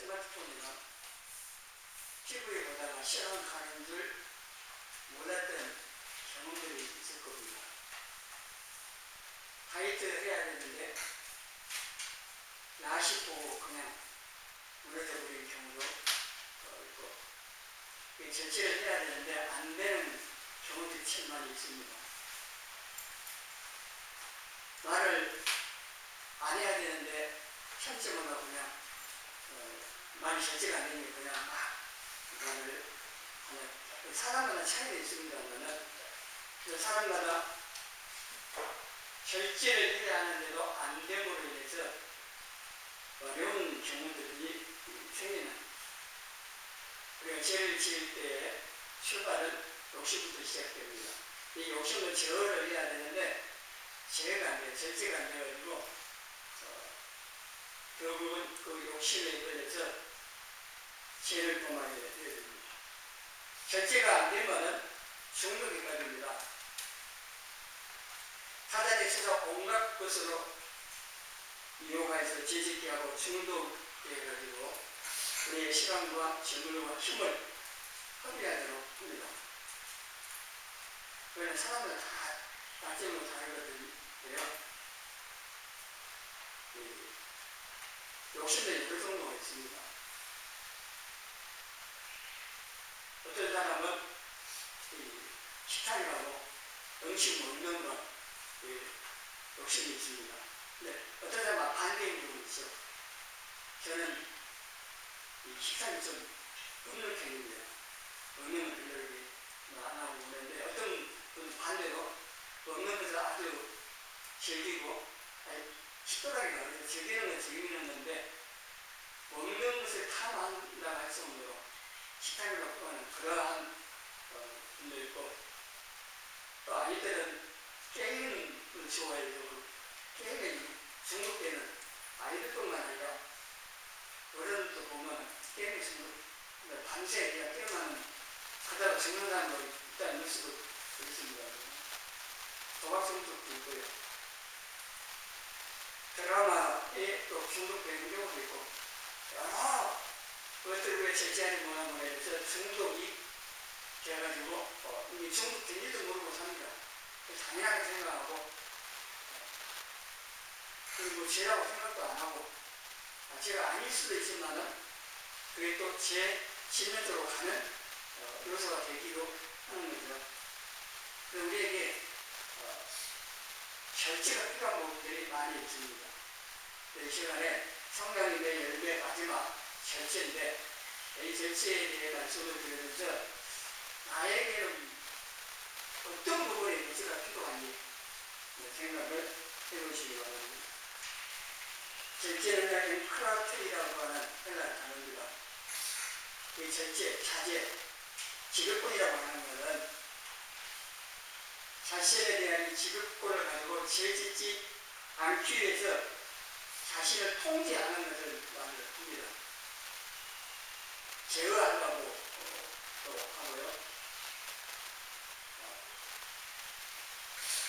스마트폰이나 TV에 보다가 시험 가는 줄 몰랐던 경험들이 있을 겁니다. 다이어트를 해야 되는데 야식 보고 그냥 무너져 버리는 경우도 있고, 절제를 해야 되는데 안 되는 경우들이 참 많이 있습니다. 말을 안 해야 되는데 참지만 그냥 말이 절제가 안 되니까 그냥 막 말을 하는, 사람마다 차이가 있습니다만은 사람마다 절제를 해야 하는데도 안 됨으로 인해서 어려운 경우들이 생기는, 그리고 죄를 지을 때의 출발은 욕심부터 시작됩니다. 이 욕심은 제어를 해야 되는데 제어가 안 돼요. 절제가 안 돼가지고 결국은 그 욕심에 걸려서 죄를 범하게 됩니다. 절제가 안 되면 중독이 걸립니다. 사단에 있어서 온갖 것으로 유혹해서 죄짓게 하고 중독해가지고 우리의 시간과 재물과 힘을 허비하도록 합니다. 그러나 사람은 다 나름대로 다르거든요. 욕심도 여러 종류가 있습니다. 어떤 사람은 식탐이라고 음식 먹는 것 욕심이 있습니다. 네, 어떤 사람은 반대인 경우도 있죠. 저는 이 식탐이 좀 없는 편입니다. 먹는 걸 별로 안 하고 오는데, 어떤 분은 반대로 먹는 것을 아주 즐기고, 식도락이 나오죠. 즐기는 건 즐기는 건데 먹는 것을 탐한다고 할 정도로 식탐이라고 하는 그러한 분도 있고, 또 아이들은 게임을 좋아해서 게임에 중독되는 아이들뿐만 아니라 어른도 보면 게임에 중독, 밤새 그냥 게임하는, 하다가 죽는 사람도 있다는 뉴스도 있습니다. 도박 중독도 있고요. 드라마에 또 중독되는 경우도 있고, 그것들 왜 절제하는 뭐나 해서 중독이 돼가지고 이게 중독된지도 모르고 삽니다. 당연하게 생각하고, 그리고 죄라고 생각도 안 하고, 죄가 아닐 수도 있지만은 그게 또 죄 지면으로 가는 요소가 되기도 하는 거죠. 그래서 우리에게 절제가 필요한 부분들이 많이 있습니다. 이 시간에 성경님의 열매 마지막 절제인데, 이 절제에 대해 말씀을 드리면서 나에게는 어떤 부분에 절제가 필요한지 생각을 해보시기 바랍니다. 절제는 엔크라트리라고 하는 헬라 단어입니다. 이 절제, 자제, 지급권이라고 하는 것은 자신에 대한 지급권을 가지고 죄짓지 않기 위해서 자신을 통제하는 것을 말합니다. 제어한다고 또 하고요.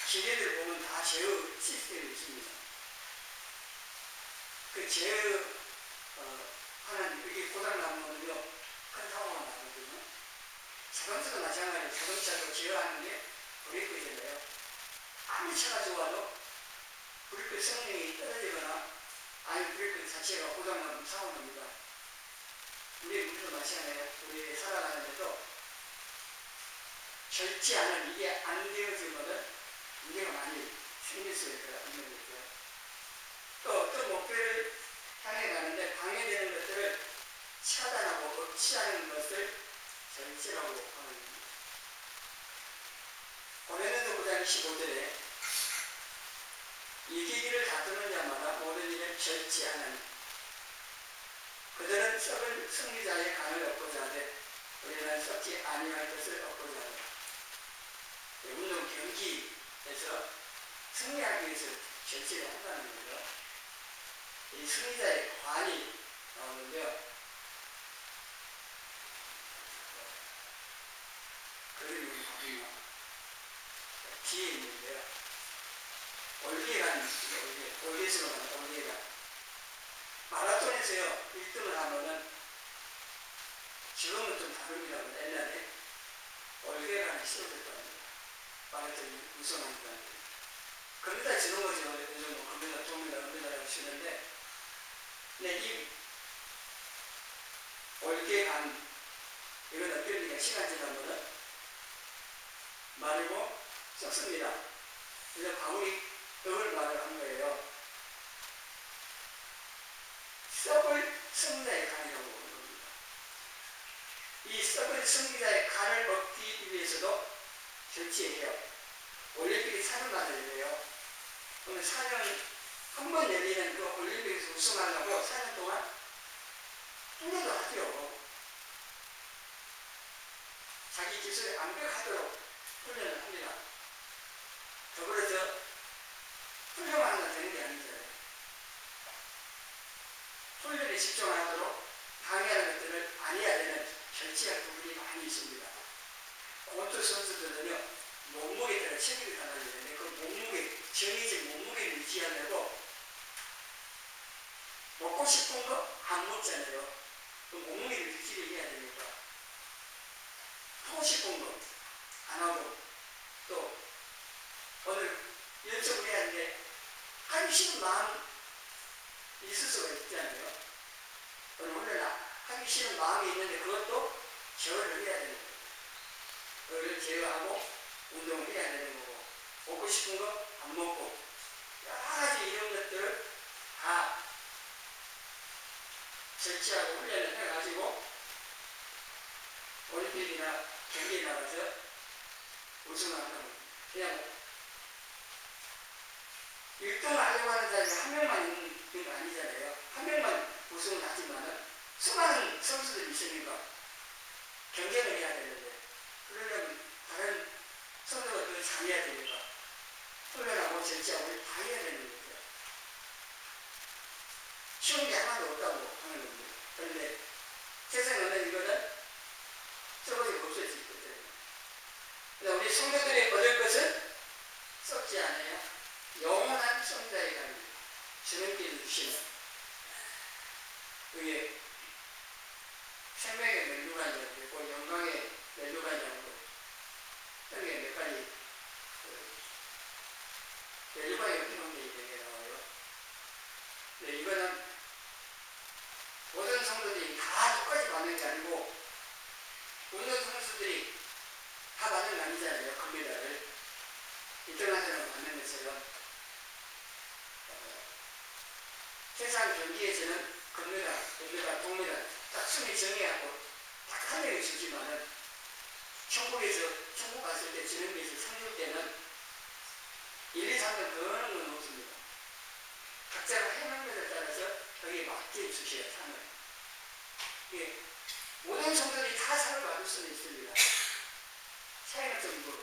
기계들 보면 다 제어 시스템이 있습니다. 그 제어 하는 이게 고장나면요 큰 사고가 나거든요. 자동차도 마찬가지로 자동차도 제어하는 게 브레이크잖아요. 아무리 차가 좋아도 브레이크 성능이 떨어지거나 아니 브레이크 자체가 고장나면 사고가 납니다. 우리의 물도 마찬가지예요. 우리 살아가는데도 절제하는 이게 안 되어지면은 문제가 많이 생길 수 있는 거죠. 또 어떤 목표를 향해 가는데 방해되는 것들을 차단하고 억제하는 것을 절제라고 하는 겁니다. 고린도서 9장 15절에 이기기를 다투는 자마다 모든 일을 절제하는, 그들은 썩을 승리자의 간을 얻고자 하되 우리는 썩지 아니할 것을 얻고자 하다. 운동 경기에서 승리하기 위해서 절제를 한다는 거죠. 이 승리자의 관이 나오는데요. 그림이 보면 뒤에 있는데요. 올리에가 올리에스로 가는 올리에가 마라톤에서요 1등을 하면은 그룹이라고 옛날에 올개가 씌워졌답니다. 말했더니 우승하니까. 컴퓨터 지는 거죠. 요즘 뭐 컴퓨터, 컴퓨터라고 치는데, 근데 이 올개간, 이건 어떻게 시간 지나면은 마르고 썩습니다. 그래서 바울이 그걸 말을 한 거예요. 썩을 승자의 간이라고 보는 겁니다. 이 썩을 승자의 간을 얻기 위해서도 절제해요. 올림픽이 4년 만이래요. 오늘 4년, 한 번 열리는 그 올림픽에서 우승하려고 4년 동안 훈련도 하죠. 자기 기술이 완벽하도록 훈련을 합니다. 더불어서 훈련만 하면 되는 게 아니죠. 훈련에 집중하도록 방해하는 것들을 안 해야 되는 절제할 부분이 많이 있습니다. 골프 선수들은요, 몸무게에 따라 체격이 달라져야 되는데, 그 몸무게, 정해진 몸무게를 유지하려고 먹고 싶은 거 안 먹잖아요. 그 몸무게를 유지를 해야 되니까. 하고 싶은 거 안 하고, 또 오늘 연습을 해야 하는데 하기 싫은 마음이 있을 수가 있잖아요. 오늘 하기 싫은 마음이 있는데 그것도 제어를 해야 되는 거예요. 그걸 제어하고 운동을 해야 되는 거고, 먹고 싶은 거 안 먹고, 여러 가지 이런 것들을 다 절제하고 훈련을 해가지고 올림픽이나 경기에 나가서 우승한다고. 그냥 1등을 하려고 하는 사람이 한 명만 있는 거 아니잖아요. 한 명만 우승을 하지만은 수많은 선수들이 있으니까 경쟁을 해야 되는데, 그러려면 다른 선수가 더 잘해야 되니까 훈련하고 절제하고 다 해야 되는 거죠. 쉬운 게 하나도 없다고 하는 겁니다. 그런데 세상에는 이거는 썩어지고 없어질 거예요. 그래서 우리 성도들이 얻을 것은 썩지 않아요. 영원한 성자의 가는 주님께서 주시는 그게 생명의 멜루간이라고 있고 영광의 멜루간이라고 여기에 몇 가지 멜루간이 어떤 게 있는 나와요. 근데 이거는 모든 성도들이 다 똑같이 받는 게 아니고 모든 선수들이 다 받는 게 아니잖아요. 금메달을 1등한테는 받는 것처럼 세상 경기에서는 금메달, 동메달 딱 순위 정해갖고 딱 한 명이 주지만은 천국 갔을 때 주님께서 상 줄 때는 1, 2, 3등 그러는 건 없습니다. 각자가 해놓은 것에 따라서 거기에 맞게 주셔야 상을. 예, 모든 성도들이 다 상을 받을 수는 있습니다. 차이는 좀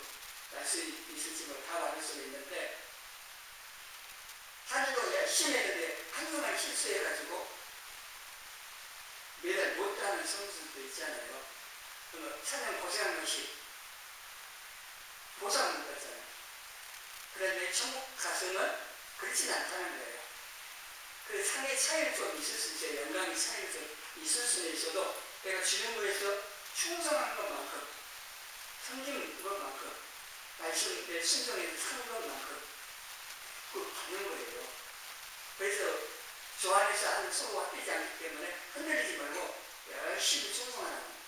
날 수 있을지만 다 받을 수는 있는데, 한 해도 열심히 했는데 한동안 실수해가지고 메달 못 따는 선수들도 있잖아요. 그러면 사냥 고생한 것이 보상을 못 받잖아요. 그런데 천국 가서는 그렇진 않다는 거예요. 그래서 상의 차이는 좀 있을 수 있어요. 영광의 차이는 좀 있을 수는 있어도 내가 주님으로서 충성한 것만큼, 섬긴 것만큼, 말씀에 순종해서 사는 것만큼 그걸 받는 거예요. 그래서 저 안에서 하는 소고가 되지 않기 때문에 흔들리지 말고 열심히 충성하라는 겁니다.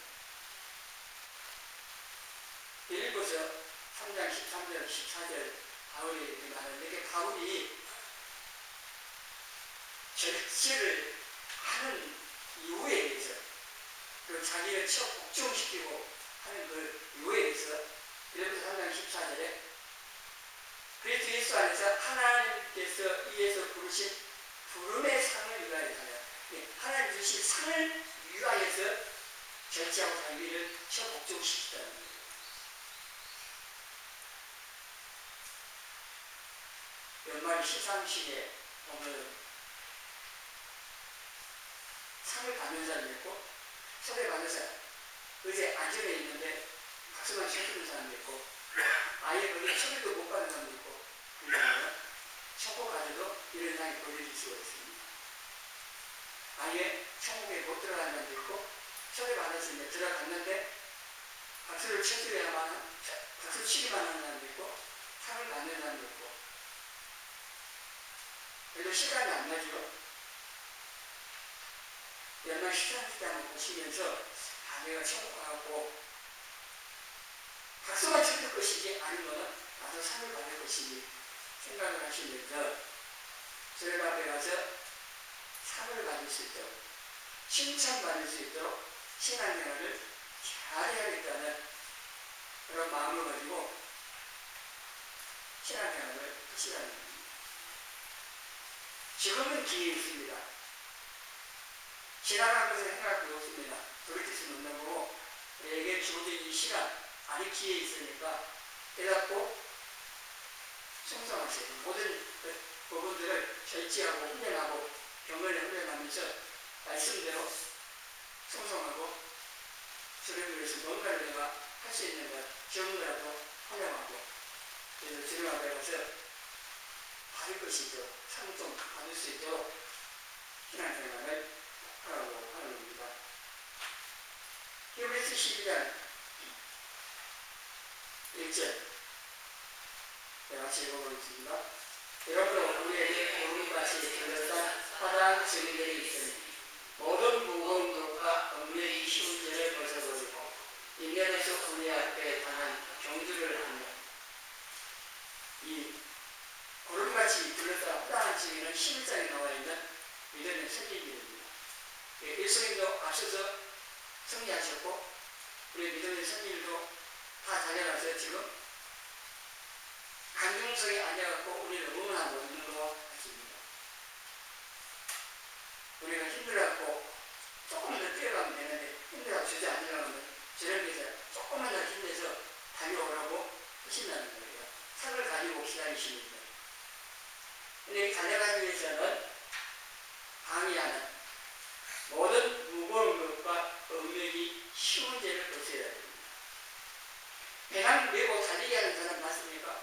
빌립보서 3장 13절, 14절 바울이 이렇게 말하는데, 이게 바울이 절제를 하는 이유에 대해서, 그 자기를 복종시키고 하는 그 이유에 대해서 빌립보서 3장 14절에 그리스도 예수 안에서 하나님께서 이에서 부르신 부름의 상을 위하여서, 하나님 주신 상을 위하여서 절제하고 자기를 복종시키다는 거예요. 연말 시상식에 보면 상을 받는 사람이 있고, 초대 받는 사람, 의자에 앉아져 있는데 가슴만 쳐주는 사람이 있고, 아예 거기 초대도 못 받는 사람도 있고, 그러면 천국까지도 이런 상이 보여질 수가 있습니다. 아예 천국에 못 들어가는 사람도 있고, 초대 받았을 때 들어갔는데 박수를 쳐줘야만, 박수 치기만 하는 사람도 있고, 상을 받는 사람도 있고, 그래도 시간이 안 나죠. 연말 시상식장을 보시면서, 아, 내가 성공하고, 박수만 쳐줄 것이지, 아니면 나도 상을 받을 것이지 생각을 하시면서, 저희 앞에 가서 상을 받을 수 있도록, 칭찬받을 수 있도록 신앙생활을 잘해야겠다는 그런 마음을 가지고 신앙생활을 하시라는 겁니다. 지금은 기회 있습니다. 지나간 것을 생각할 필요 없습니다. 돌이킬 수는 없는 거고, 우리에게 주어진 이 시간, 아직 기회 있으니까 깨닫고 충성하세요. 모든 부분들을 절제하고 훈련하고 병을 훈련하면서 말씀대로 충성하고 주를 위해서 뭔가를 내가 할 수 있는 것 기억이라도 활용하고, 그래서 주님 앞에 가서 받을 것이 있도록, 상좀 받을 수 있도록 신앙생활을 하라고 하는 겁니다. 히브리서 12장 1절 내가 같이 읽어보겠습니다. 여러분, 우리에게 오른같이 들렸던 화려한 증인들이 있으니 모든 무거운 것과 얽매이기 쉬운 죄를 벗어버리고 인간에서 우리 앞에 당한 경주를 하며, 이 오른같이 들렸던 화려한 증인은 11장에 나와 있는 믿음의 선진들입니다. 예수님도 앞서서 승리하셨고, 우리 믿음의 선진들도 다 달려가서 지금 강중성에 앉아갖고 우리를 응원하고 있는 것 같습니다. 우리가 힘들어갖고 조금 더 뛰어가면 되는데, 힘들어서 주저앉으려면 저런 데서 조금만 더 힘내서 달려오라고 하신다는 거예요. 상을 가지고 기다리시는 거예요. 근데 이 달려가기 위해서는 방해하는 모든 무거운 것과 얽매이기 쉬운 죄를 벗어야 됩니다. 배낭 메고 달리기 하는 사람 맞습니까?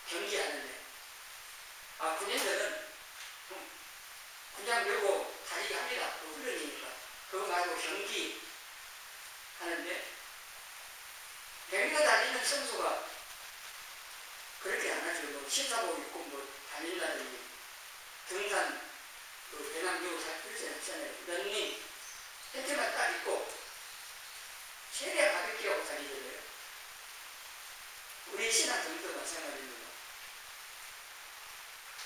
경기하는데. 아, 군인들은 그냥 메고 달리기 합니다. 그 훈련이니까. 그거 말고 경기 하는데, 배낭 달리는 선수가 그렇게 안 하죠. 뭐 신사복 입고 뭐 달린다든지 등산 그 배낭 메고 그렇지 않잖아요. 런닝 팬츠만 딱 입고 최대한 가볍게 하고 다니잖아요. 우리 신앙생활도 마찬가지입니다.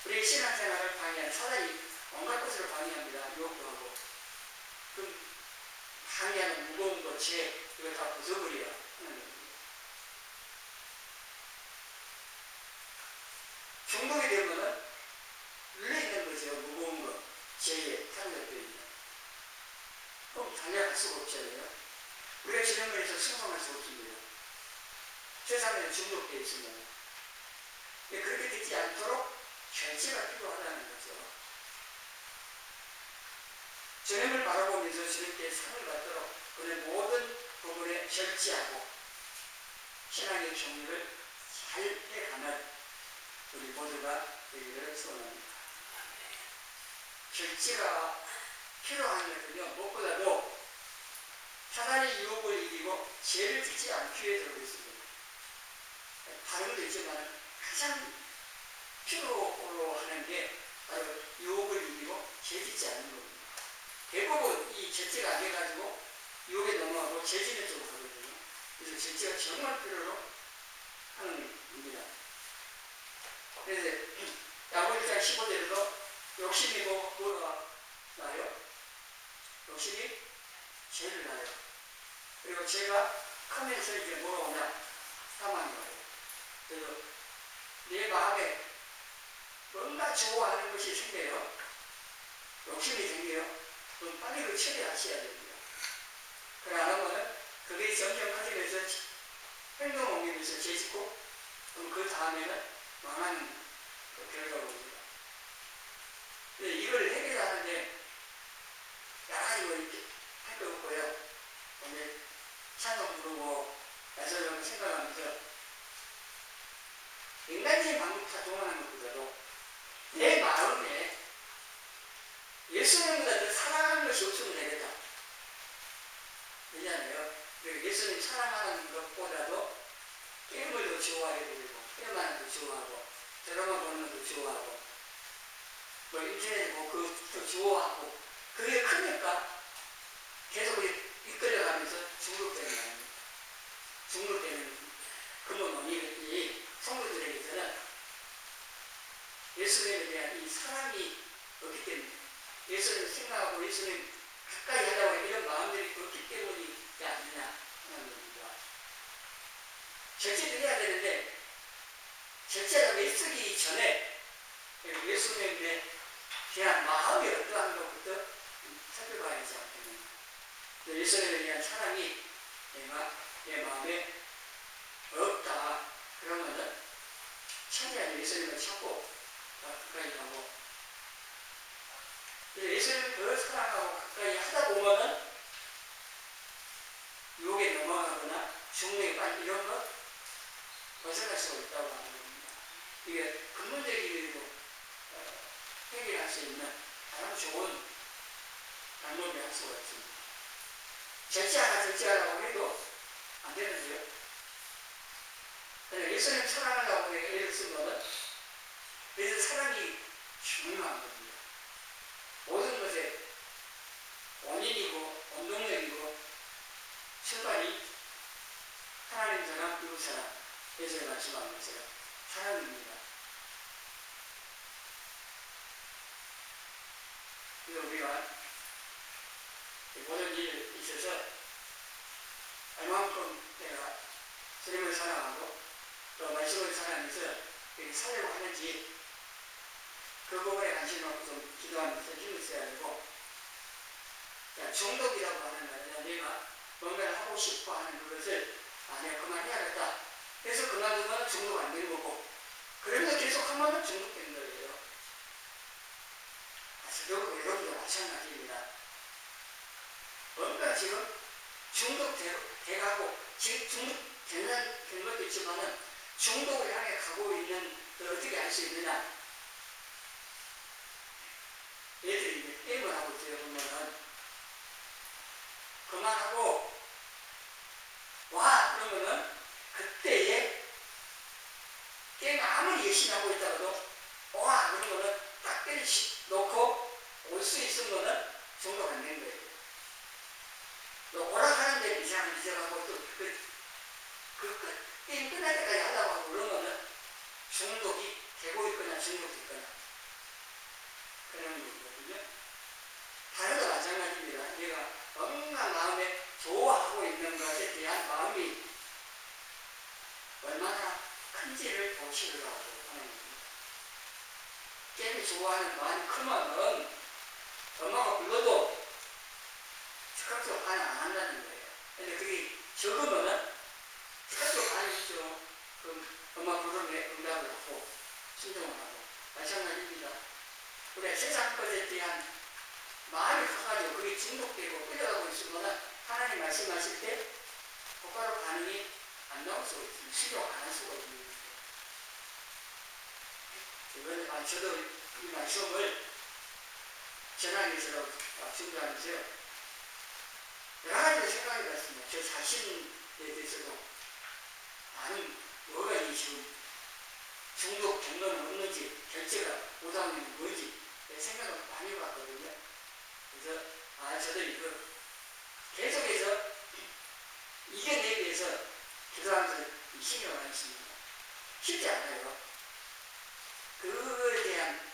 우리 신앙생활을 방해하는 사단이 온갖 것으로 방해합니다. 유혹도 하고. 그럼 방해하는 무거운 것, 죄, 이거 다 벗어버려야 하는 겁니다. 중독이 되면은 눌려있는 거죠. 무거운 것, 죄에 사로잡혀있는. 그럼 달려갈 수가 없잖아요. 우리가 지령면에서 승성할 수 없습니다. 세상에 중독되어 있으면. 그렇게 되지 않도록 절제가 필요하다는 거죠. 주님을 바라보면서 주님께 상을 받도록 그의 모든 부분에 절제하고 신앙의 종류를 잘 해가는 우리 모두가 되기를 소원합니다. 절제가 필요한 것은요, 무엇보다도 사단의 유혹을 이기고 죄를 짓지 않기 위해서 그렇고 있습니다. 다른 것도 있지만 가장 필요로 하는 게 바로 유혹을 이기고 죄 짓지 않는 겁니다. 대부분 이 절제가 안 돼가지고 유혹에 넘어가고 죄 짓는 쪽으로 가거든요. 그래서 절제가 정말 필요로 하는 겁니다. 그래서 야고보 1장 15절에도 욕심이고 뭐가 나요? 욕심이 죄를 낳아요. 그리고 죄가 크면서 이제 뭐가 오냐? 사망이 와요. 그래서 내 마음에 뭔가 좋아하는 것이 생겨요. 욕심이 생겨요. 그럼 빨리 그 처리하셔야 됩니다. 그래 안 하면은 그게 점점 커지면서 행동 옮기면서 죄 짓고, 그럼 그 다음에는 망하는 그 결과가 옵니다. 이걸 해결하는데 여러 가지 이렇게 할 거 없고요. 오늘 찬송 부르고 야설을 생각하면서 인간적인 방법 다 동원하는 것보다도 내 마음에 예수님보다 더 사랑하는 것이 없으면 되겠다. 왜냐하면 예수님 사랑하는 것보다도 게임을 더 좋아하게 되고, 게임하는 것도 좋아하고, 드라마 보는 것도 좋아하고, 뭐 인터넷 보고 그것도 좋아하고, 그게 크니까 계속 이끌려가면서 중독되는 겁니다. 중독되는 근본 원인이 성도들에게서는 예수님에 대한 이 사랑이 없기 때문에, 예수님을 생각하고 예수님 가까이 하려고 이런 마음들이 없기 때문이 아니냐 하는 겁니다. 절제도 해야 되는데, 절제가 애쓰기 전에 예수님에 대한 마음이 어떠한 것부터 살펴봐야 되지 않겠는가. 예수님에 대한 사랑이 내 마음에 없다. 그러면은 차라리 예수님을 찾고 가까이 하고, 예수님을 더 사랑하고 가까이 하다 보면은 유혹에 넘어가거나 중독에 빠진 이런 것 벗어날 수가 있다고 하는 겁니다. 이게 근본적인 일도 해결할 수 있는 가장 좋은 방법을 할 수가 있습니다. 절제하라고 해도 안 되는데요. 예수님 사랑하려고 애를 쓴 거는 그래서 사랑이 중요한 겁니다. 모든 것에 원인이고 원동력이고 출발이 하나님 사랑, 이웃 사랑, 예수님 말씀하는 것처럼 사랑입니다. 그래서 우리가 모든 일에 있어서 얼마만큼 내가 주님을 사랑하고 또 말씀을 사랑해서 이렇게 살려고 하는지 그 부분에 관심을 갖고 좀 기도하면서 힘을 써야 되고, 중독이라고 하는 거는 내가 뭔가를 하고 싶어 하는 그것을 내가 그만해야겠다. 그래서 그만두면 중독 안 되는 거고, 그러면서 계속 하면 중독되는 거예요. 여러분도 마찬가지입니다. 뭔가 지금 중독돼가고, 지금 중독되는 것도 있지만은 중독을 향해 가고 있는 걸 어떻게 알 수 있느냐? 애들이 게임을 하고 있어요. 보면은 그만하고 와 그러면은 그때에 게임 아무리 열심히 하고 있다가도 와 그러면은 딱 때려놓고 올 수 있으면은 중독 안 된 거예요. 또 오락하는데 이상한 기절하고 또 게임 끝날 때까지 하려고 하고 그러면은 중독이 되고 있거나 중독됐거나 그런 거거든요. 다른도 마찬가지입니다. 내가 온갖 마음에 좋아하고 있는 것에 대한 마음이 얼마나 큰지를 보시려고 하는 겁니다. 게임을 좋아하는 마음이 크면은 엄마가 불러도 즉각적으로 반응 안 한다는 거예요. 근데 그게 적으면은 즉각적으로 반응이죠. 그럼 엄마 부르면 응답을 하고 순종을 하고 마찬가지입니다. 우리가 세상 것에 대한 마음이 커가지고 그게 중독되고 끌려가고 있으면 하나님 말씀하실 때 곧바로 반응이 안 나올 수가 있습니다. 수용 안 할 수가 있습니다. 이번에 저도 이 말씀을 전하기 위해서 준비하면서요. 여러 가지로 생각해 봤습니다. 저 자신에 대해서도 나는 뭐가 이 지금 중독 경로는 없는지, 결제가 오다운이 뭔지 생각을 많이 해봤거든요. 그래서 저도 이거 계속해서 이겨내기 위해서 기도하면서 신경을 많이 씁니다. 쉽지 않아요. 그거에 대한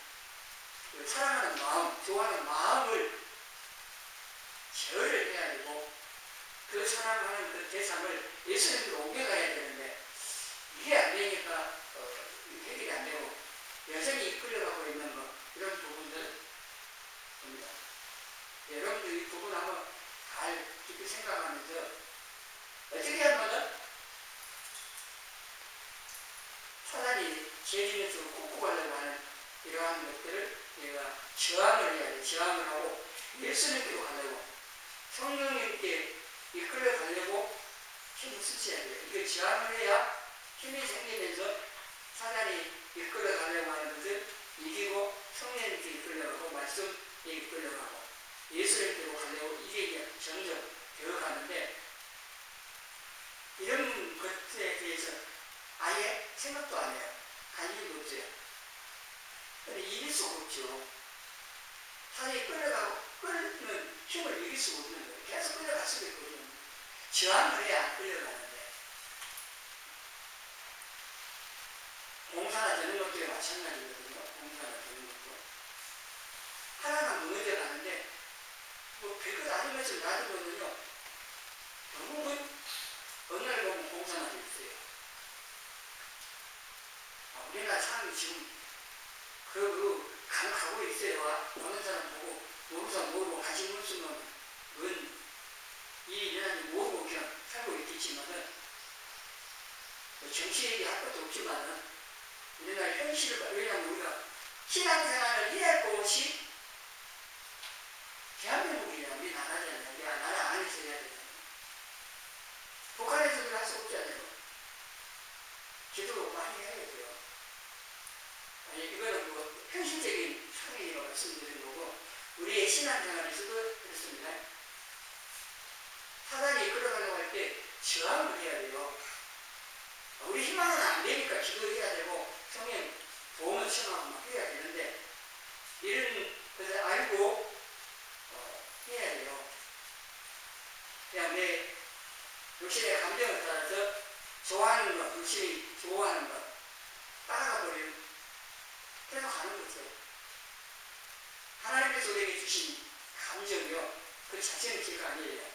사랑하는 마음, 좋아하는 마음을 제어를 해야 되고 그 사랑하는 그 대상을 예수님으로 옮겨가야 되는데 이게 안 되니까 해결이 안 되고 여전히 이끌려가고 있는 거 이런 부분들 봅니다. 여러분들 이 부분 한번 잘 깊이 생각하면서 어떻게 하면은 사단이 죄짓는 쪽으로 꽂고 가려고 하는 이러한 것들을 내가 저항을 해야 돼. 저항을 하고 예수님께로 가려고 성령님께 이끌려 가려고 힘을 쓰셔야 돼요. 이걸 저항을 해야 힘이 생기면서 사단이 이끌려 가려고 하는 것을 이기고 성령님께 이끌려가고 말씀에 이끌려가고 예수님께로 가려고 이게 이제 점점 되어가는데, 그러나 그 과정을 잘 이끌어가는 것이 성령님의 역사입니다. 성령님의 역사가 없으면은 사단이 이끌려가고 있는 것을 이기고 성령님께 이끌려가고 예수님께로 가려고 하는 것을 이기고 성령님께 이끌려가고 말씀에 이끌려가고 예수님께로 가려고 이게 이제 점점 되어가는데, 이런 것에 대해서 아예 생각도 안 해요. 관심도 없어요. 근데 이길 수가 없죠. 사람이 끌는 힘을 이길 수가 없는 거예요. 계속 끌려갈 수도 있거든요. 저항을 해야 안 끌려가는데. 공사가 되는 것도 마찬가지거든요. 공사가 되는 것도. 하나가 무너져 가는데, 뭐, 별것 아닌 것을 놔두거든요. 결국은 어느 날 보면 공사가 돼 있어요. 우리나라 사람이 지금 가고 있어요. 어느 사람 보고, 모르는 사람 모르고 관심 없으면, 일이 일어나는지 모르고 그냥 살고 있겠지만은, 정치 얘기할 것도 없지만은, 우리나라 현실을, 왜냐하면 우리가 신앙생활을 해야 할 곳이 대한민국이냐, 우리 나라잖아요. 우리 나라 안에서 해야 되잖아요. 북한에서도 할 수 없잖아요. 기도 많이 해야 돼요. 아니, 이거는 뭐 현실적인 상황이라고 말씀드리는 거고, 우리의 신앙생활에서도 그렇습니다. 사단이 끌어가려고 할 때 저항을 해야 돼요. 우리 힘만은 안 되니까 기도해야 되고, 성령 도움을 청하고 막 해야 되는데, 이런 것을 알고 해야 돼요. 그냥 내 욕심의 감정을 따라서 좋아하는 것, 욕심이 좋아하는 것, 따라가 버리는, 계속 가는 거죠. 하나님께서 우리에게 주신 감정이요, 그 자체는 죄가 아니에요.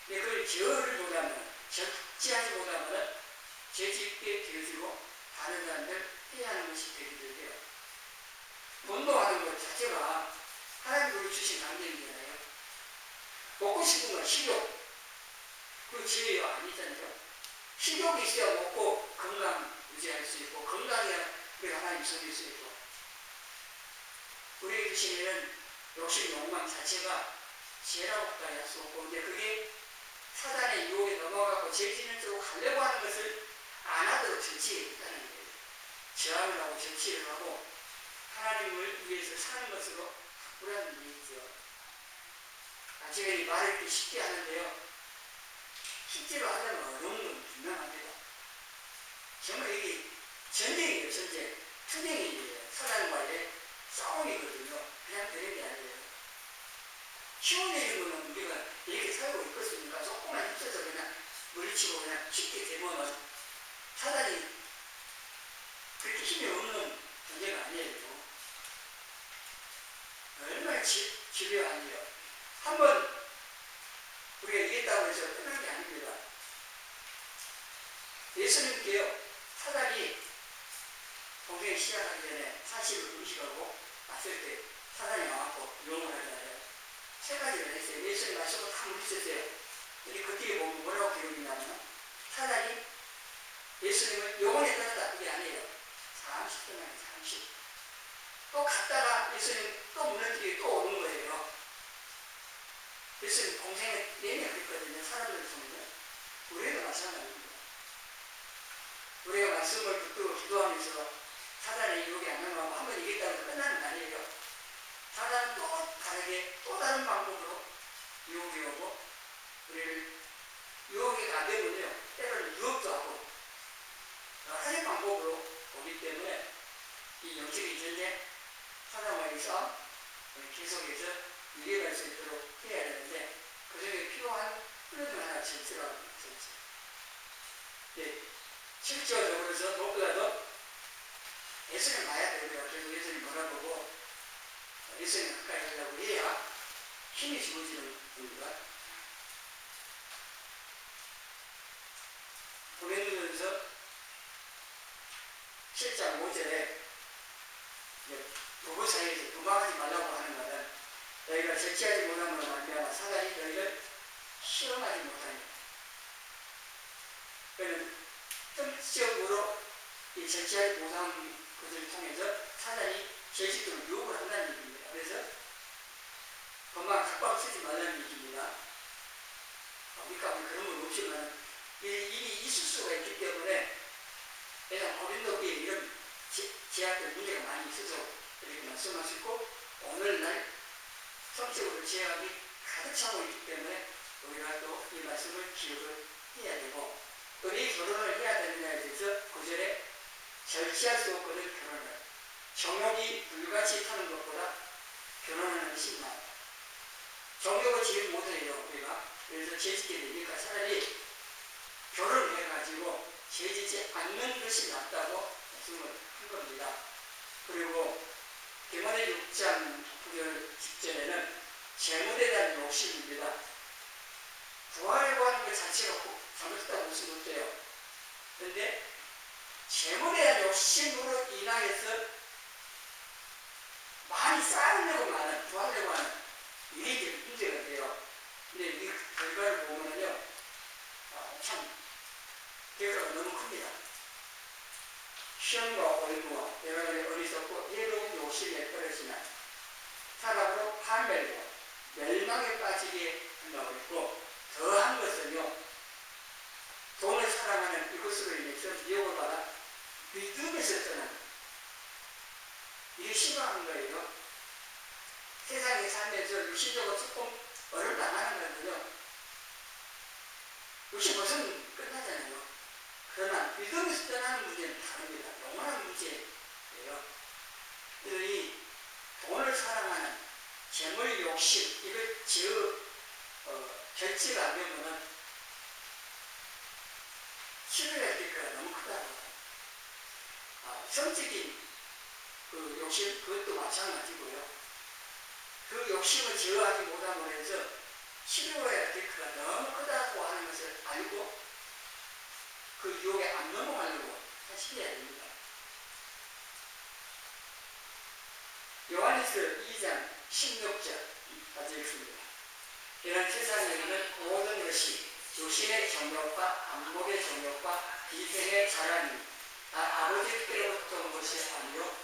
근데 그걸 저를 보다는, 적지하지 못하면 죄짓게 되어지고 다른 사람들 피하는 것이 되기도 해요. 분노하는 것 자체가 하나님 우리 주신 감정이잖아요. 먹고 싶은 건 식욕. 그 죄예요, 아니잖아요. 식욕이 있어야 먹고 건강 유지할 수 있고, 건강해야 우리가 하나님 섬길 수 있고. 우리에게 주시는 욕심, 욕망 자체가 죄라고 할 수 없고, 근데 그게 사단의 유혹에 넘어가고 죄짓는 쪽으로 가려고 하는 것을 안 하도록 정치했다는 거예요. 저항을 하고 정치를 하고 하나님을 위해서 사는 것으로 바꾸라는 얘기죠. 제가 이 말을 이렇게 쉽게 하는데요. 실제로 하려면 어려운 건 분명합니다. 정말 이게 전쟁이에요, 전쟁. 투쟁이에요. 사단과의 싸움이거든요. 그냥 되는 게 아니에요. 쉬운 일인 거는 우리가 이렇게 살고 있겠습니까? 조금만 힘써서 그냥 물리치고 그냥 쉽게 되면은 사단이 그렇게 힘이 없는 존재가 아니에요. 얼마나 집요한지요. 한번 우리가 이겼다고 해서 끝난 게 아닙니다. 예수님께요, 사단이 동생이 시작하기 전에 40을 의식하고 왔을 때 사단이 나왔고 유혹을 하잖아요. 세 가지를 했어요. 예수님 말씀을 다 물으셨어요. 우리 그때 보면 뭐라고 기록이 나면 사단이 예수님을 영원히 떠났다. 그게 아니에요. 30분만 30. 또 갔다가 예수님 또 무너뜨리고 또 오는 거예요. 예수님 공생에 내내 그랬거든요. 사람들 보면. 우리도 마찬가지입니다. 우리가 말씀을 붙들고 기도하면서 사단의 유혹이 안 넘어가고 한번 이겼다고 해서 끝나는 거 아니에요. 사단은 또 다르게 또 다른 방법으로 유혹이 오고 우리를 유혹이 안 되면요. 때로는 유혹도 하고 여러 가지 방법으로 오기 때문에 이 영적인 전쟁, 사단과의 싸움 계속해서 이겨갈 수 있도록 해야 되는데 그 중에 필요한 훈련 하나 전체라고 전체. 네, 실질적으로서 무엇보다도 예수님 봐야 되고요. 그래서 예수님 바라보고 예수님 가까이 하려고 해야 힘이 주어지는 겁니다. 고린도전서 7장 5절에 부부 사이에서 도망하지 말라고 하는 것은 너희가 절제하지 못함으로 말미암아 사단이 너희를 실험하지 못하니. 그는 점적으로 이 절제하지 못한 것을 통해서 사단이 죄짓도록 유혹을 한다는 얘기입니다. 그래서 건강 각박 쓰지 말라는 얘기입니다. 그러니까 그런 건 없지만 일이 있을 수가 있기 때문에 그냥 고린도교에 이런 제약들 문제가 많이 있어서 이렇게 말씀하시고 오늘날 성적으로 제약이 가득 차고 있기 때문에 우리가 또 이 말씀을 기억을 해야 되고, 왜 결혼을 해야 되느냐에 대해서 구절에 절취할 수 없거든. 결혼을 정욕이 불같이 타는 것보다 결혼하는 것이 나아요. 정욕을 제일 못해요 우리가. 그래서 죄짓게 되니까 차라리 결혼을 해가지고 죄짓지 않는 것이 낫다고 말씀을 한 겁니다. 그리고 디모데 6장 9절 10절에는 재물에 대한 욕심입니다. 부하려고 하는 것 자체가 잘못했다고 무슨 못해요. 그런데 재물에 대한 욕심으로 인하여서 많이 쌓으려고 하는, 구하려고 하는 이게 이제 문제가 돼요. 근데 이 결과를 보면요, 참 결과가 너무 큽니다. 시험과 얼무와 대화의 어리석고 예로운 욕심에 떨어지나 사람으로 파멸과 멸망에 빠지게 한다고 했고, 더한 것은요, 돈을 사랑하는 이것으로 인해서 미혹을 받아 믿음에서 떠나는, 이게 심각한 거예요. 세상에 살면서 육신적으로 조금 어려움당하는 거는요, 육신 벗으면 끝나잖아요. 그러나 믿음에서 떠나는 문제는 다릅니다. 영원한 문제예요. 그래서 이 돈을 사랑하는 재물 욕심, 이걸 결제가 안 되면은 치료해야 될 거가 너무 크다고. 성적인 그 욕심, 그것도 마찬가지고요. 그 욕심을 제어하지 못함으로 해서 치료해야 될 거가 너무 크다고 하는 것을 알고 그 유혹에 안 넘어가려고 하셔야 됩니다. 요한일서 2장 16절까지 읽습니다. 이런 세상에는 모든 것이 육신의 정욕과 안목의 정욕과 이생의 자랑이 다 아버지께로부터 온 것이 아니요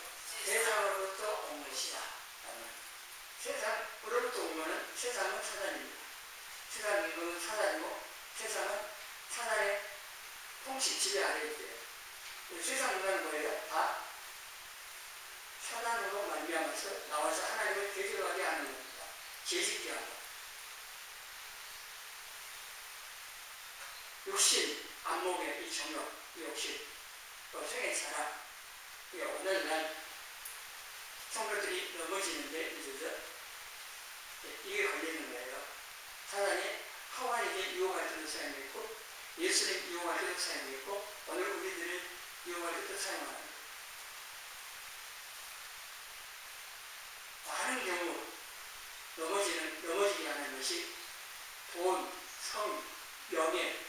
세상으로부터 온 것이다. 세상으로부터 온 것은 세상은 사단입니다. 세상인 것은 사단이고 세상은 사단의 통치 지배 아래에 있대요. 세상 문화는 뭐예요? 다 사단으로 말미암아서 나와서 하나님을 대적하게 하는 겁니다. 죄짓게 하고. 육신, 안목의 이 정욕, 이 욕심, 또 생의 사랑, 오늘날 성도들이 넘어지는데 있어서 이게 걸리는 거예요. 사단이 하와에게 유혹할 때도 사용했고, 예수님 유혹할 때도 사용했고, 오늘 우리들을 유혹할 때도 사용하는 거예요. 많은 경우 넘어지게 하는 것이 돈, 성, 명예,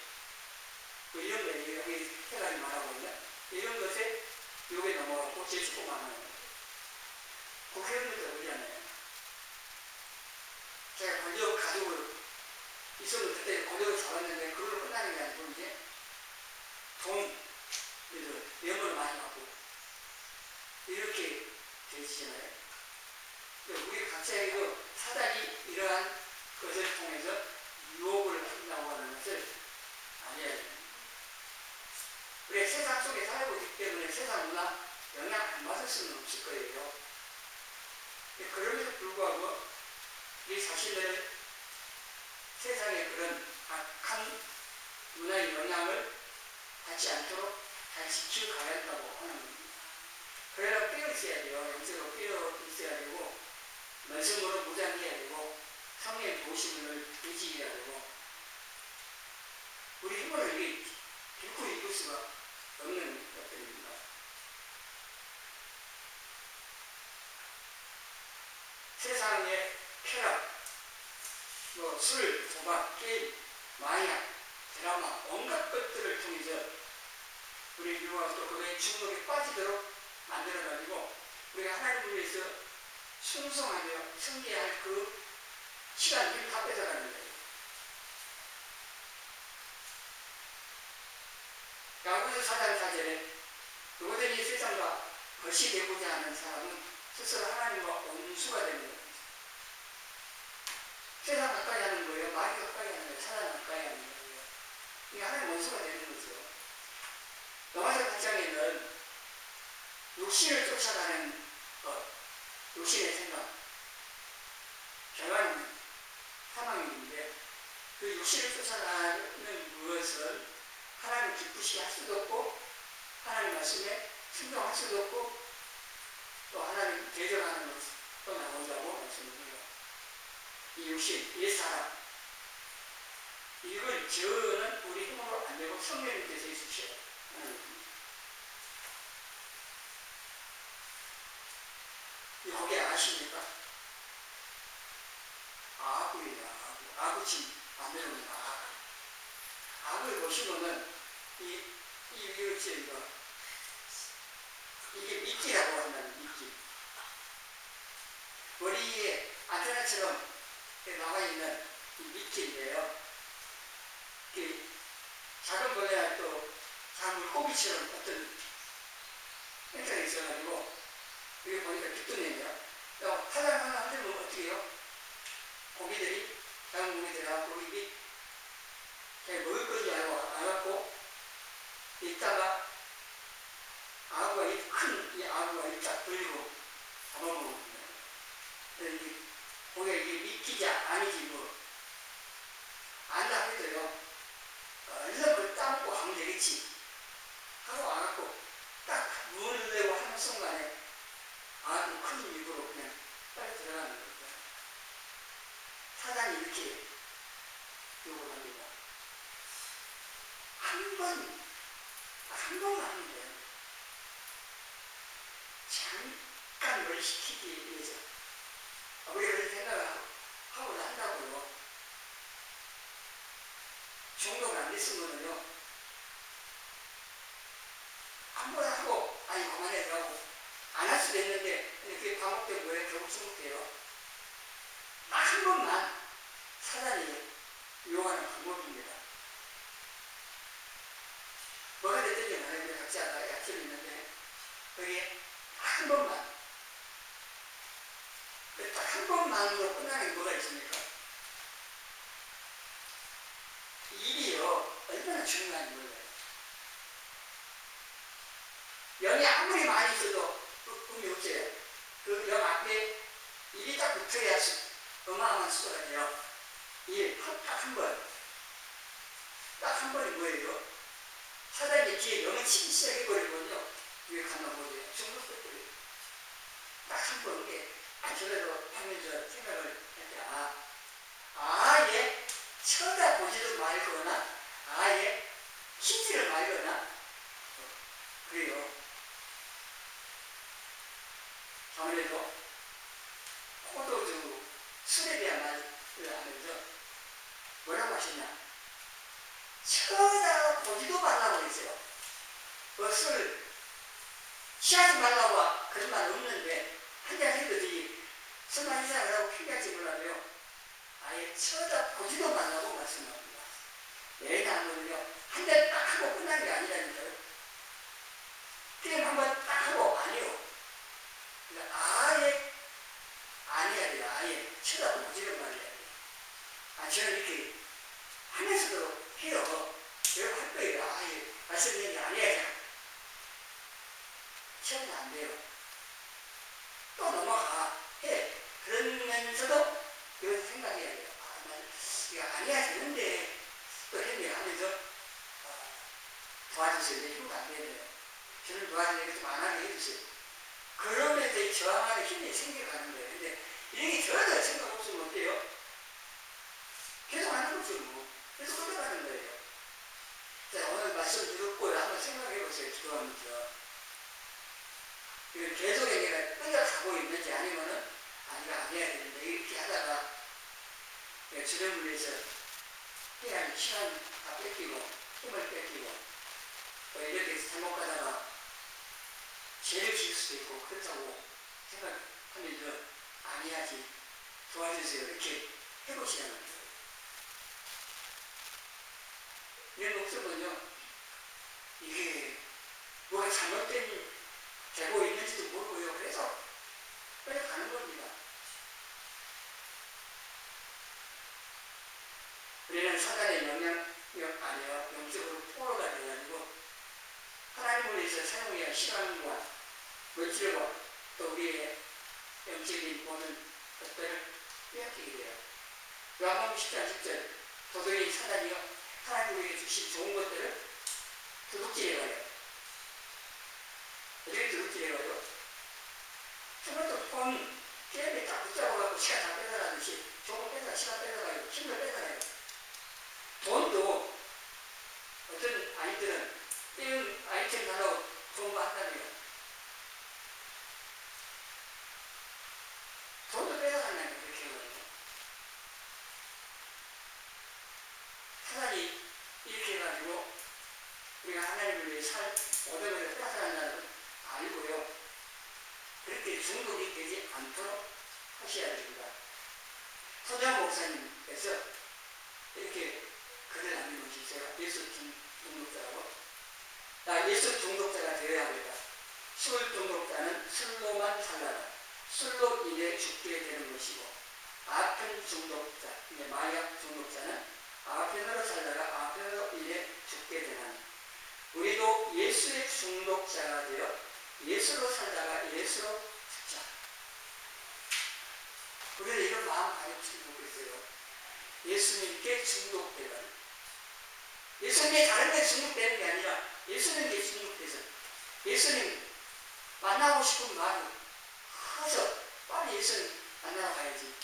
이런 거 여기 해가지 말하거든요. 이런 것에 욕에 넘어가고 제주고만 하는 거예요. 국회의원들도 그러잖아요. 제가 권력 가지고 있어도 그때 권력을 잡았는데 그걸로 끝나는 게 아니고 이제 돈, 명을 많이 받고 이렇게 되시잖아요. 우리 각자에게 사단이 이러한 것을 통해서 유혹을 한다고 하는 것을 알아야 됩니다. 우리 세상 속에 살고 있기 때문에 세상 문화 영향 안 받을 수는 없을 거예요. 그럼에도 불구하고 우리 자신들은 세상의 그런 악한 문화의 영향을 받지 않도록 잘 지켜가야 한다고 하는 겁니다. 그래야 깨어 있어야 돼요. 영적으로 깨어 있어야 되고, 말씀으로 무장해야 되고, 성령의 도우심을 유지해야 되고, 우리 힘을 결코 이길 수가 없는 것들입니다. 세상의 쾌락, 술, 도박, 게임, 마약, 드라마, 온갖 것들을 통해서 우리 유혹하고 또 그의 중독에 빠지도록 만들어가지고 우리가 하나님을 위해서 순종하며 승리할 그 시간을 다 뺏어가는 거예요. 야고보서 4장 4절에 누구든지 세상과 것이 되고자 하는 사람은 스스로 하나님과 원수가 되는 겁니다. 세상 가까이 하는 거예요. 마귀 가까이 하는 거예요. 사단 가까이 하는 거예요. 이게 하나님 원수가 되는 거죠. 로마서 8장에는 육신을 쫓아가는 것, 육신의 생각, 결과는 사망인데 그 육신을 쫓아가는 무엇은 하나님 기쁘시게 할 수도 없고 하나님 말씀에 순종할 수도 없고 또 하나님 대적하는 것도 나온다고 말씀드려요. 이 육신, 이 사람 이걸 저는 우리 힘으로 안 되고 성령님께서 해주셔야 이게 아십니까? 아구이다. 아구 지금 안 내려오는 아구에 보시면은 이게 미끼라고 한다는 미끼. 머리에 안테나처럼 나와 있는 이 미끼인데요. 작은 거나 또 작은 물고기처럼 어떤 행사가 있어가지고 여기 보니까 빗둥이네요. 타장 하나 흔들면 어떻게 해요? 고기들이 작은 고기들하고 입이 그냥 먹을 건지 알고 안 갖고 있다가 아구가 큰 이 아구가 딱 들고 잡아먹거든요. 그래서 고기가 이게 미끼지 아니지 뭐 안다 해도요. 얼른 그 따먹고 하면 되겠지 하고 안 갖고 딱 문을 내고 하는 순간에 아주 큰 입으로 그냥 빨리 들어가는 겁니다. 사단이 이렇게 욕을 합니다. 한 번만 하면 돼요. 잠깐 뭘 시키기 위해서 우리가 그런 생각을 하고 한다고요. 종교가 안 됐으면요 한 번 하고 아니 그만해서 하고 안 할 수도 있는데 그게 반복되고 왜 결국 승복돼요? 한 번만 사단이 유혹하는 방법입니다. 뭐가 됐든지 간에 각자 약점이 있는데 그게 한 번만 딱 한 번만으로 끝나는 게 뭐가 있습니까? 일이요 얼마나 중요한 거예요. 영이 아무리 많이 있어도 의미 없어요. 그 영 앞에 일이 딱 붙어야 어마어마한 수가 돼요. 일 딱 한 번. 딱 한 번이 뭐예요? 사단이 뒤에 영을 치기 시작해버리거든요. 위에 가만 보세요. 중국 것들이 딱 한 번 게 저래도 하면서 생각을 할 때 아예 쳐다보지도 말거나 아예 키지를 말거나 그래요. 아무래도 포도주 술에 대한 말을 하면서 뭐라고 하시냐? 쳐다보지도 말라고 했어요. 그 술 취하지 말라고 그런 말 없는데 한잔 해도 술 마신 사람하고 필요할지 몰라도요. 아예 쳐다보지도 말라고 말씀합니다. 왜냐하면요 한잔 딱 하고 끝난 게 아니라니까요. 게임 한번 딱 하고 아니요. 그러니까 아예 안 해야 돼요. 아예 쳐다보지를 말아야 돼요. 저는 이렇게 하면서도 해요. 내가 할 거예요. 아예 말씀 얘기 안 해야죠. 쳐는 안 돼요. 또 넘어가 해. 그러면서도 이걸 생각해야 돼요. 난 이거 안 해야 되는데 또 했네 하면서 도와주세요. 내 힘도 안 되네요. 저는 도와주니까 좀 안 하게 해주세요. 그러면서 저항하는 힘이 생겨가는 거예요. 근데 이렇게 전혀 생각 없으면 어때요? 계속 하는 거죠. 뭐. 계속 흘러가는 거예요. 자, 오늘 말씀 듣고 한번 생각해 보세요. 기도하면서. 이걸 계속 얘기가 끌려가고 있는지 아니면은 이거 안 해야 되는데 이렇게 하다가 주변을 위해서 그냥 시간 다 뺏기고 힘을 뺏기고 또 이렇게 해서 잘못 가다가 죄를 지을 수도 있고 그렇다고 생각하면서 안 해야지 도와주세요. 이렇게 해보시라는 거예요. 이런 없으면요 이게 뭐가 잘못된 되고 있는지도 모르고요. 그래서 끌려가는 겁니다. 우리는 사단의 영향력 아니에요. 영적으로 포로가 되어가지고 하나님을 위해서 사용해야 할 시간과 물질과 또 우리의 영적인 모든 것들을 빼앗기게 돼요. 요한복음 10장 10절 도둑이 사단이요. 하나님에게 주신 좋은 것들을 도둑질해가요. 이렇게 도둑질해가요. 처음부터 폰 게임에 다 붙잡아갖고 시간 다 뺏어가듯이 좋은 거 뺏어가, 시간 뺏어가요. 힘을 뺏어가요. 돈도 어떤 아이들은 이런 아이템 달라고 좋은 거 한다네요. 돈도 뺏어간다는 거 그렇게 해가지고. 사단이 이렇게 해가지고 우리가 하나님을 위해 오늘을 뺏어간다는 걸 알고요. 그렇게 중독이 되지 않도록 하셔야 됩니다. 소장 목사님께서 이렇게 글을 남겨놓으신 제가 예수 중독자라고. 나 예수 중독자가 되어야겠다. 술 중독자는 술로만 살다가 술로 인해 죽게 되는 것이고, 아편 중독자, 마약 중독자는 아편으로 살다가 아편으로 인해 죽게 되나니, 우리도 예수의 중독자가 되어 예수로 살다가 예수로 죽자. 우리가 이런 마음 가졌으면 좋겠어요. 예수님께 중독되는, 예수님께 다른 데 중독되는 게 아니라 예수님께 중독돼서 예수님 만나고 싶은 마음이 커서 빨리 예수님 만나러 가야지.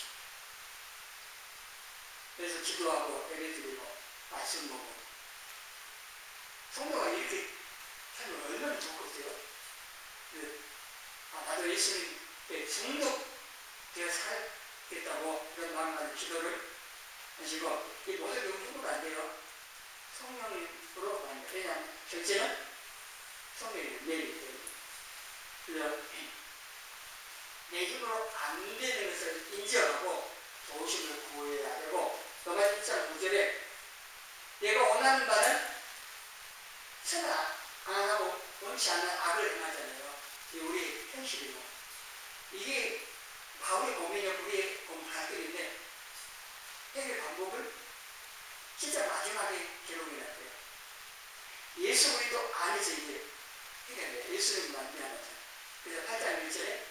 그래서 기도하고 예배드리고 말씀 보고 성도가 이렇게 하면 얼마나 좋겠어요. 나도 예수님께 중독되어 살겠다고 그런 마음 가지고 기도를 하시고, 이 모든 게 힘으로 안 돼요. 성령으로 갑니다. 왜냐하면 결제는 성령이 내리기 때문에. 그래서 내 힘으로 안 되는 것을 인지하고 도우심을 구해야 되고, 로마 1장 9절에 내가 원하는 바는 선을 안 하고 원치 않는 악을 행하잖아요. 이게 우리의 현실이고, 이게 바울의 고민이요, 우리의 고민 같은데 해결 방법을 진짜 마지막에 기록이 났대요. 예수 그리스도 안에서 이제 해결돼요. 예수님 만나는. 그래서 8장 1절에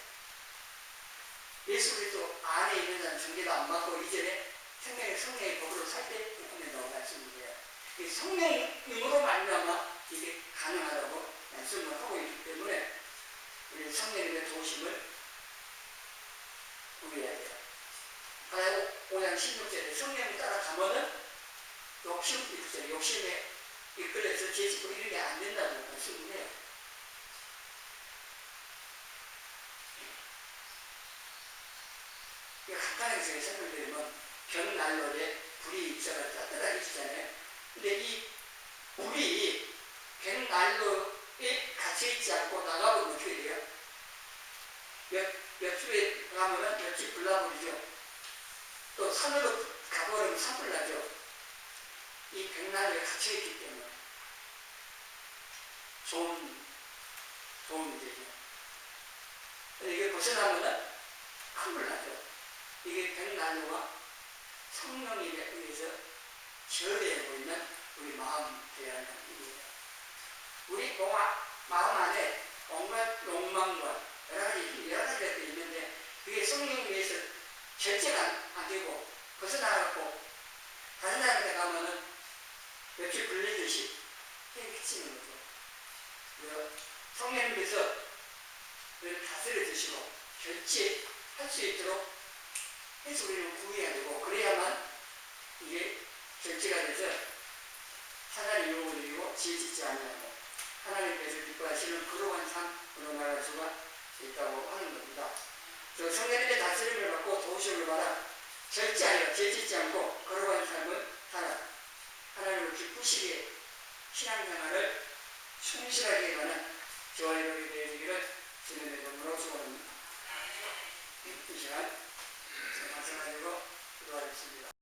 예수 그리스도 안에 있는 자는 중개도 안 받고 이전에 성령의 법으로 살 때 구원된다고 말씀드려요. 성령님으로 말미암아 이게 가능하다고 말씀을 하고 있기 때문에 우리 성령님의 도우심을 구해야 돼요. 5장 16절에 성령을 따라가면은 욕심에 이끌려서 죄짓고 이런 게 안 된다고 말씀을 해요. 간단하게 제가 설명드리면 벽난로에 불이 있어서 따뜻하게 지잖아요. 근데 이 불이 벽난로에 갇혀있지 않고 나가보면 어떻게 돼요? 옆집에 가면은 옆집 불나버리죠. 또 산으로 가버리면 산불 나죠. 이 벽난로에 갇혀있기 때문에 좋은 문제죠. 이게 벗어나면은 큰불 나죠. 이게 벽난로가 성령님에 의해서 절대하고 있는 우리 마음 되어야 하는 일이에요. 우리 마음 안에 온갖 욕망과 여러 가지가 있는데 그게 성령에 의해서 절제가 안 되고 벗어나갖고 다른 사람한테 가면은 며칠 불리듯이 깨끗이는 거죠. 그래서 성령님께서 다스려 주시고 결제할 수 있도록 해서 우리는 구해야 되고, 그래야만 이게 결제가 돼서 하나님 이루어지고 지혜 짓지 아니하고 하나님께서 기뻐하시는 거룩한 삶으로 나갈 수가 있다고 하는 겁니다. 저 성령님의 다스림을 받고 도우심을 받아 절제하여 지혜 짓지 않고 거룩한 삶을 살아 하나님을 기쁘시게 신앙생활을 충실하게 하는 저와 여러분이 되어지기를 주님의 이름으로 축원합니다. 이 시간 마찬가지로 기도하겠습니다.